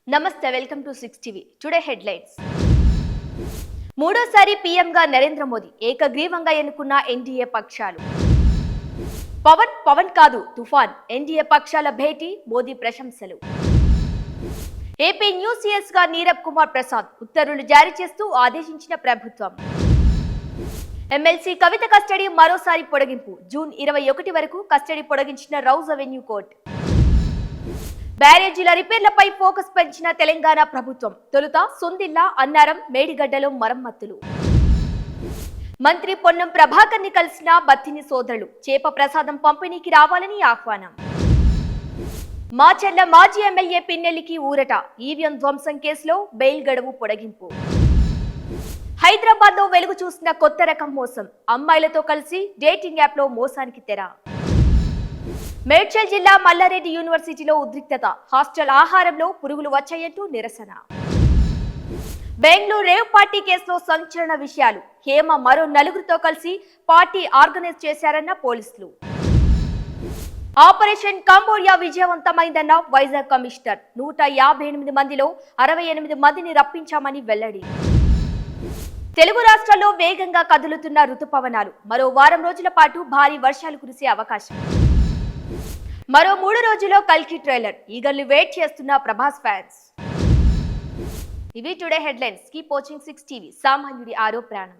నమస్తే, welcome to 6 TV. Today headlines. మూడోసారి పీఎంగా నరేంద్ర మోదీ ఏకగ్రీవంగా ఎన్నుకున్న ఎన్డీఏ పక్షాలు. పవన్ కాదు తుఫాన్, ఎన్డీఏ పక్షాల భేటీ, మోదీ ప్రశంసలు. ఏపీ న్యూ సీఎస్ గా నీరబ్ కుమార్ ప్రసాద్ ఉత్తర్వులు జారీ చేస్తూ ఆదేశించిన ప్రభుత్వం. ఎమ్మెల్సీ కవిత కస్టడీ మరోసారి పొడిగింపు, జూన్ 21 వరకు కస్టడీ పొడిగించిన రౌజ్ అవెన్యూ కోర్టు. బ్యారేజీల రిపేర్లపై ఫోకస్ పెంచిన తెలంగాణ ప్రభుత్వం, తొలుత సొందిల్లా, అన్నారం, మేడిగడ్డలో మరమ్మతులు. మంత్రి పొన్నం ప్రభాకర్ ని కలిసిన బత్తిని సోదరులు, చేప ప్రసాదం పంపిణీకి రావాలని ఆహ్వానం. మాచర్ల మాజీ ఎమ్మెల్యే పిన్నెల్లికి ఊరట, ఈవీఎం ధ్వంసం కేసులో బెయిల్ గడువు పొడిగింపు. హైదరాబాద్ లో వెలుగు చూసిన కొత్త రకం మోసం, అమ్మాయిలతో కలిసి డేటింగ్ యాప్ లో మోసానికి తెర. మేడ్చల్ జిల్లా మల్లారెడ్డి యూనివర్సిటీలో ఉద్రిక్తత, హాస్టల్ ఆహారంలో పురుగులు వచ్చాయంటూ నిరసన. బెంగళూరు రేవ్ పార్టీ కేసులో సంచలన విషయాలు, హేమ మరో నలుగురితో కలిసి పార్టీ ఆర్గనైజ్ చేశారన్న పోలీసులు. ఆపరేషన్ కంబోడియా విజయవంతమైందన్న వైజాగ్ కమిషనర్, 158 మందిలో 68 మందిని రప్పించామని వెల్లడి. తెలుగు రాష్ట్రాల్లో వేగంగా కదులుతున్న రుతుపవనాలు, మరో వారం రోజుల పాటు భారీ వర్షాలు కురిసే అవకాశం. మరో 3 రోజుల్లో కల్కి ట్రైలర్, ఈగర్లు వెయిట్ చేస్తున్న ప్రభాస్ ఫ్యాన్స్. ఇవి today headlines. Keep watching 6 TV, సామాన్యుడి ఆరో ప్రాణం.